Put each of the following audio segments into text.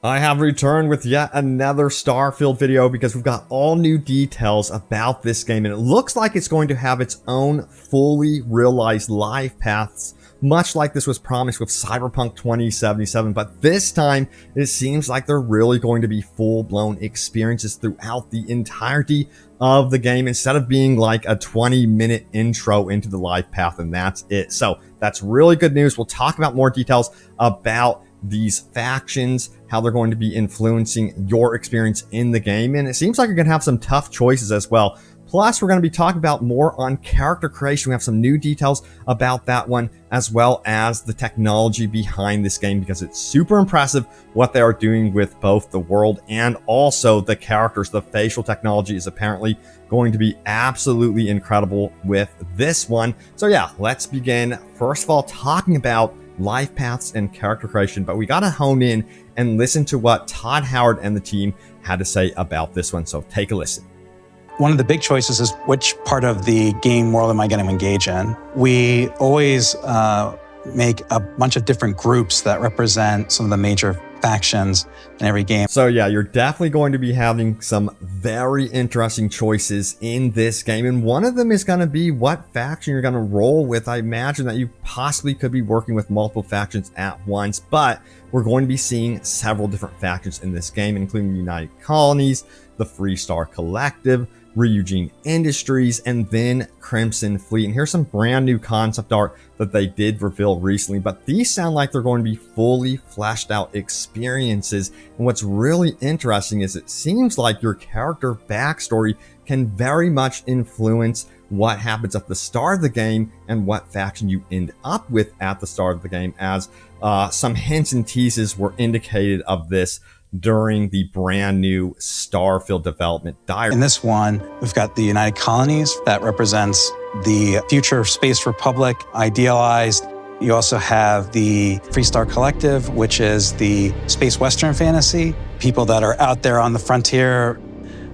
I have returned with yet another Starfield video because we've got all new details about this game, and it looks like it's going to have its own fully realized life paths, much like this was promised with Cyberpunk 2077, but this time it seems like they're really going to be full-blown experiences throughout the entirety of the game instead of being like a 20-minute intro into the life path and that's it. So that's really good news. We'll talk about more details about these factions, how they're going to be influencing your experience in the game, and it seems like you're going to have some tough choices as well. Plus, we're going to be talking about more on character creation. We have some new details about that one, as well as the technology behind this game, because it's super impressive what they are doing with both the world and also the characters. The facial technology is apparently going to be absolutely incredible with this one. So yeah, let's begin. First of all, talking about life paths and character creation, but we got to hone in and listen to what Todd Howard and the team had to say about this one. So take a listen. One of the big choices is which part of the game world am I going to engage in? We always make a bunch of different groups that represent some of the major factions in every game. So yeah, you're definitely going to be having some very interesting choices in this game, and one of them is going to be what faction you're going to roll with. I imagine that you possibly could be working with multiple factions at once, but we're going to be seeing several different factions in this game, including the United Colonies, the Freestar Collective, Ryujin Industries, and then Crimson Fleet. And here's some brand new concept art that they did reveal recently, but these sound like they're going to be fully fleshed out experiences. And what's really interesting is it seems like your character backstory can very much influence what happens at the start of the game and what faction you end up with at the start of the game, as some hints and teases were indicated of this during the brand new Starfield development diary. In this one, we've got the United Colonies that represents the future space republic idealized. You also have the Freestar Collective, which is the space western fantasy, people that are out there on the frontier.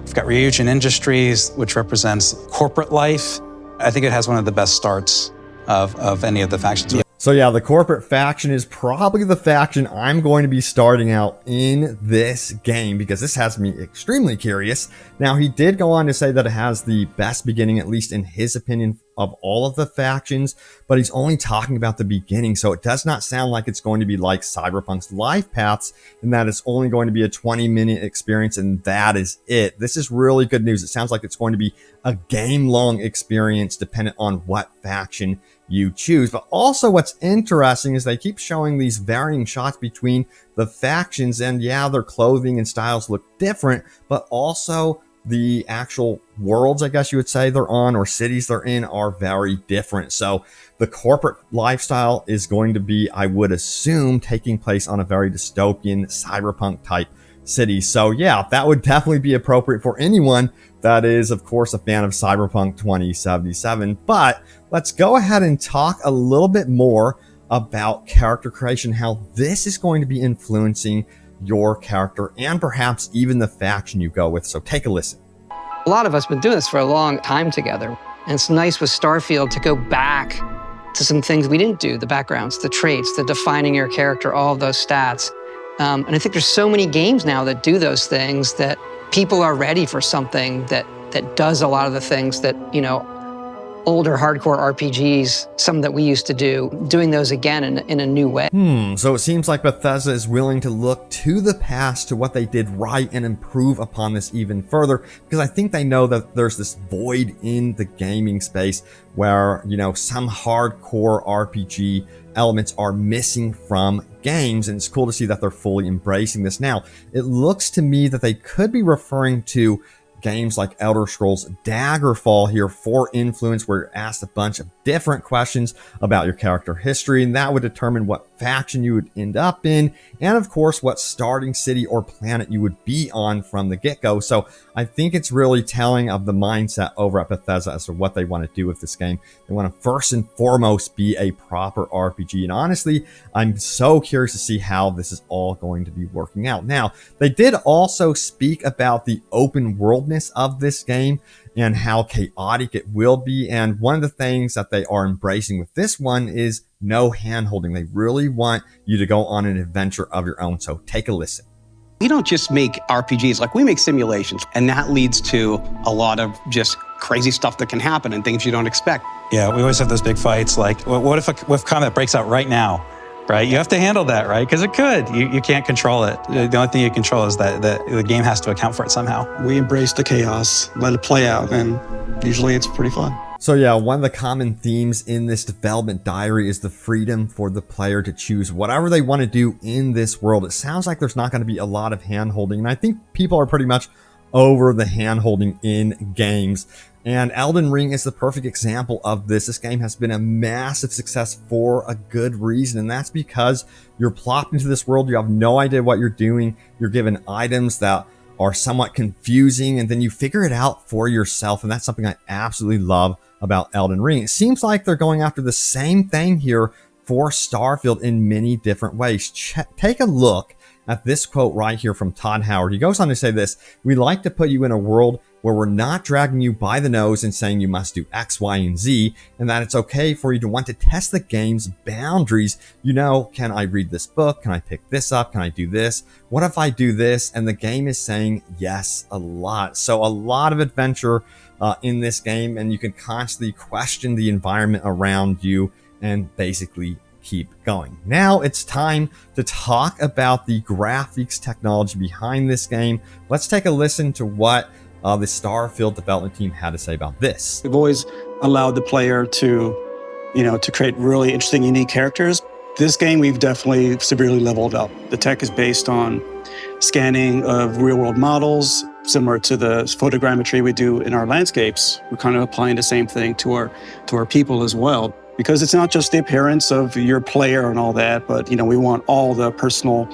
We've got Ryujin Industries, which represents corporate life. I think it has one of the best starts of any of the factions. So yeah, the corporate faction is probably the faction I'm going to be starting out in this game, because this has me extremely curious. Now, he did go on to say that it has the best beginning, at least in his opinion, of all of the factions, but he's only talking about the beginning, so it does not sound like it's going to be like Cyberpunk's life paths, and that it's only going to be a 20-minute experience and that is it. This is really good news. It sounds like it's going to be a game-long experience dependent on what faction you choose. But also what's interesting is they keep showing these varying shots between the factions, and yeah, their clothing and styles look different, but also the actual worlds, I guess you would say, they're on, or cities they're in, are very different. So the corporate lifestyle is going to be, I would assume, taking place on a very dystopian cyberpunk type city. So yeah, that would definitely be appropriate for anyone that is, of course, a fan of Cyberpunk 2077. But let's go ahead and talk a little bit more about character creation, how this is going to be influencing your character and perhaps even the faction you go with. So take a listen. A lot of us have been doing this for a long time together, and it's nice with Starfield to go back to some things we didn't do, the backgrounds, the traits, the defining your character, all of those stats. And I think there's so many games now that do those things that people are ready for something that does a lot of the things that, you know, older hardcore RPGs, some that we used to do, doing those again in a new way. So it seems like Bethesda is willing to look to the past, to what they did right, and improve upon this even further, because I think they know that there's this void in the gaming space where, you know, some hardcore RPG elements are missing from games, and it's cool to see that they're fully embracing this. Now, it looks to me that they could be referring to games like Elder Scrolls Daggerfall here for influence, where you're asked a bunch of different questions about your character history, and that would determine what faction you would end up in, and of course what starting city or planet you would be on from the get-go. So I think it's really telling of the mindset over at Bethesda as to what they want to do with this game. They want to first and foremost be a proper RPG, and honestly, I'm so curious to see how this is all going to be working out. Now, they did also speak about the open worldness of this game and how chaotic it will be, and one of the things that they are embracing with this one is no hand-holding. They really want you to go on an adventure of your own, so take a listen. We don't just make RPGs, like we make simulations, and that leads to a lot of just crazy stuff that can happen and things you don't expect. Yeah, we always have those big fights like, what if combat breaks out right now, right? You have to handle that, right? Because it could. You can't control it. The only thing you control is that the game has to account for it somehow. We embrace the chaos, let it play out, and usually it's pretty fun. So yeah, one of the common themes in this development diary is the freedom for the player to choose whatever they want to do in this world. It sounds like there's not going to be a lot of hand-holding, and I think people are pretty much over the hand-holding in games. And Elden Ring is the perfect example of this. This game has been a massive success for a good reason, and that's because you're plopped into this world, you have no idea what you're doing, you're given items that are somewhat confusing, and then you figure it out for yourself, and that's something I absolutely love about Elden Ring. It seems like they're going after the same thing here for Starfield in many different ways. Take a look at this quote right here from Todd Howard. He goes on to say this: "We like to put you in a world where we're not dragging you by the nose and saying you must do X, Y, and Z, and that it's okay for you to want to test the game's boundaries. You know, can I read this book? Can I pick this up? Can I do this? What if I do this?" And the game is saying yes a lot. So a lot of adventure in this game, and you can constantly question the environment around you and basically keep going. Now it's time to talk about the graphics technology behind this game. Let's take a listen to what the Starfield development team had to say about this. We've always allowed the player to create really interesting, unique characters. This game, we've definitely severely leveled up. The tech is based on scanning of real-world models, similar to the photogrammetry we do in our landscapes. We're kind of applying the same thing to our people as well, because it's not just the appearance of your player and all that, but we want all the personal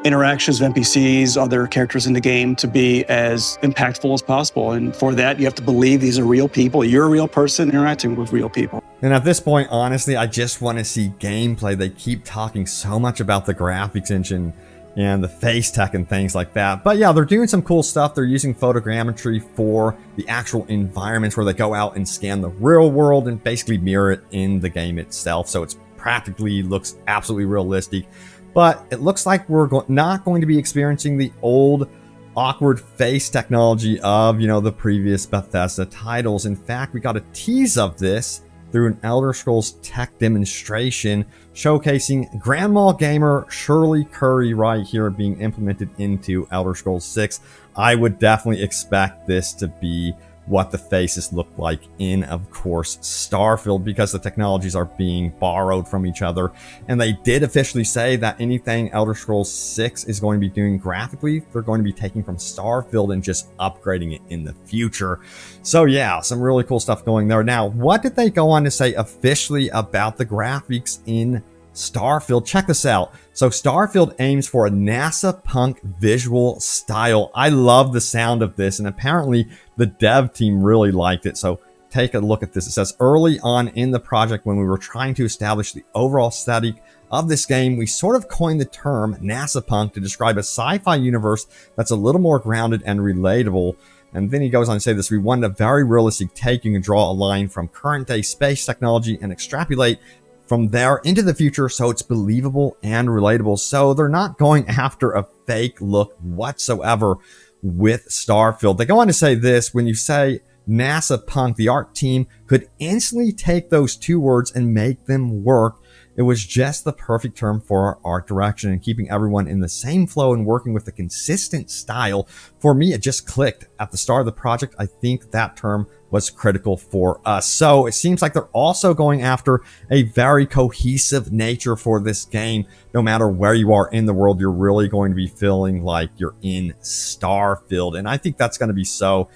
interactions of NPCs, other characters in the game, to be as impactful as possible. And for that, you have to believe these are real people. You're a real person interacting with real people. And at this point, honestly, I just want to see gameplay. They keep talking so much about the graphics engine and the face tech and things like that. But yeah, they're doing some cool stuff. They're using photogrammetry for the actual environments where they go out and scan the real world and basically mirror it in the game itself. So it's practically looks absolutely realistic. But it looks like we're not going to be experiencing the old awkward face technology of, the previous Bethesda titles. In fact, we got a tease of this through an Elder Scrolls tech demonstration showcasing Grandma Gamer Shirley Curry right here being implemented into Elder Scrolls 6. I would definitely expect this to be what the faces look like in, of course, Starfield, because the technologies are being borrowed from each other. And they did officially say that anything Elder Scrolls 6 is going to be doing graphically, they're going to be taking from Starfield and just upgrading it in the future. So yeah, some really cool stuff going there. Now, what did they go on to say officially about the graphics in Starfield? Check this out. So Starfield aims for a NASA punk visual style. I love the sound of this, and apparently the dev team really liked it. So take a look at this. It says, "Early on in the project, when we were trying to establish the overall aesthetic of this game, we sort of coined the term NASA punk to describe a sci-fi universe that's a little more grounded and relatable." And then he goes on to say this: "We wanted a very realistic take. You can draw a line from current day space technology and extrapolate from there into the future, so it's believable and relatable." So they're not going after a fake look whatsoever with Starfield. They go on to say this: "When you say NASA punk, the art team could instantly take those two words and make them work. It was just the perfect term for our art direction and keeping everyone in the same flow and working with a consistent style. For me, it just clicked at the start of the project. I think that term was critical for us." So it seems like they're also going after a very cohesive nature for this game. No matter where you are in the world, you're really going to be feeling like you're in Starfield. And I think that's going to be so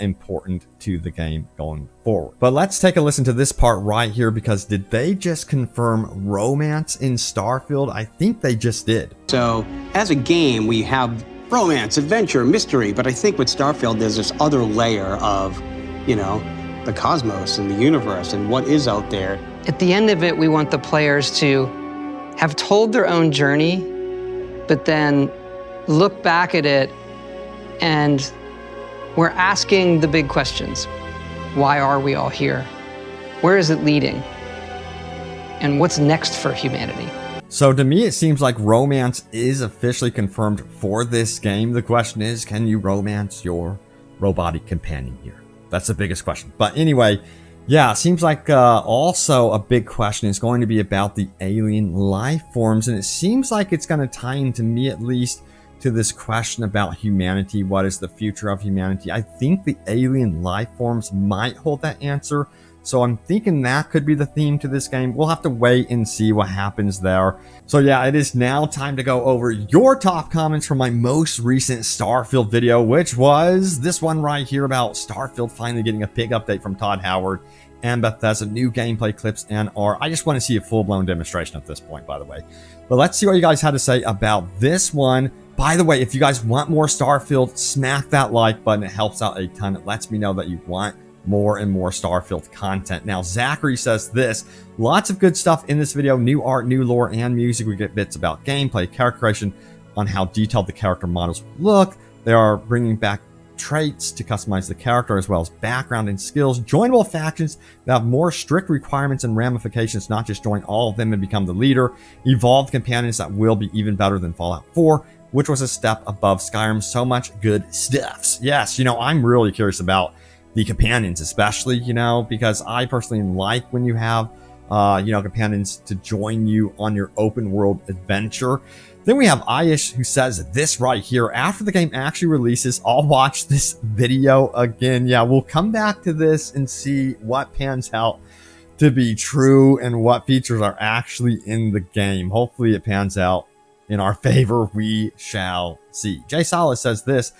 important to the game going forward. But let's take a listen to this part right here, because did they just confirm romance in Starfield? I think they just did. So as a game, we have romance, adventure, mystery, but I think with Starfield, there's this other layer of the cosmos and the universe and what is out there. At the end of it, we want the players to have told their own journey, but then look back at it and we're asking the big questions. Why are we all here? Where is it leading? And what's next for humanity? So to me, it seems like romance is officially confirmed for this game. The question is, can you romance your robotic companion here? That's the biggest question. But anyway, yeah, it seems like also a big question is going to be about the alien life forms. And it seems like it's going to tie in, to me at least, to this question about humanity. What is the future of humanity? I think the alien life forms might hold that answer. So I'm thinking that could be the theme to this game. We'll have to wait and see what happens there. So yeah, it is now time to go over your top comments from my most recent Starfield video, which was this one right here about Starfield finally getting a big update from Todd Howard and Bethesda, new gameplay clips and art. I just want to see a full-blown demonstration at this point, by the way. But let's see what you guys had to say about this one. By the way, if you guys want more Starfield, smack that like button. It helps out a ton. It lets me know that you want more and more Starfield content. Now, Zachary says this: lots of good stuff in this video, new art, new lore, and music. We get bits about gameplay, character creation, on how detailed the character models look. They are bringing back traits to customize the character, as well as background and skills. Joinable factions that have more strict requirements and ramifications, not just join all of them and become the leader. Evolved companions that will be even better than Fallout 4, which was a step above Skyrim. So much good stuff. Yes, I'm really curious about the companions, especially, because I personally like when you have, companions to join you on your open world adventure. Then we have Aish, who says this right here: after the game actually releases, I'll watch this video again. Yeah, we'll come back to this and see what pans out to be true and what features are actually in the game. Hopefully it pans out in our favor. We shall see. Jay Salas says this: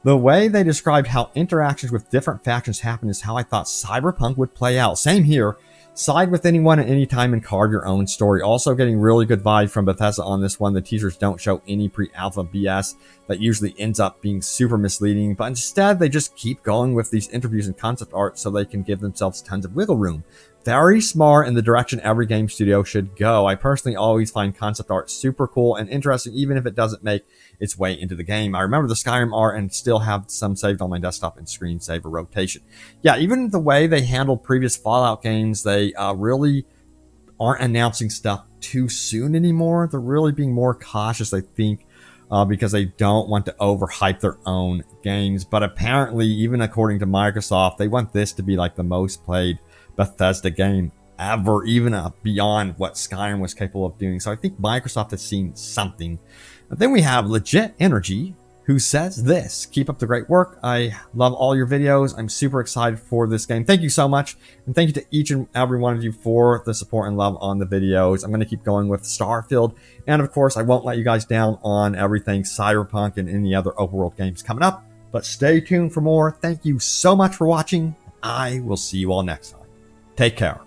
the way they described how interactions with different factions happen is how I thought Cyberpunk would play out. Same here. Side with anyone at any time and carve your own story. Also getting really good vibe from Bethesda on this one. The teasers don't show any pre-alpha BS that usually ends up being super misleading, but instead they just keep going with these interviews and concept art so they can give themselves tons of wiggle room. Very smart in the direction every game studio should go. I personally always find concept art super cool and interesting, even if it doesn't make its way into the game. I remember the Skyrim art and still have some saved on my desktop in screensaver rotation. Yeah, even the way they handled previous Fallout games, they really aren't announcing stuff too soon anymore. They're really being more cautious, I think, because they don't want to overhype their own games. But apparently, even according to Microsoft, they want this to be like the most played Bethesda game ever, even beyond what Skyrim was capable of doing. So I think Microsoft has seen something. And then we have Legit Energy, who says this: keep up the great work. I love all your videos. I'm super excited for this game. Thank you so much. And thank you to each and every one of you for the support and love on the videos. I'm going to keep going with Starfield. And of course, I won't let you guys down on everything Cyberpunk and any other open world games coming up. But stay tuned for more. Thank you so much for watching. I will see you all next time. Take care.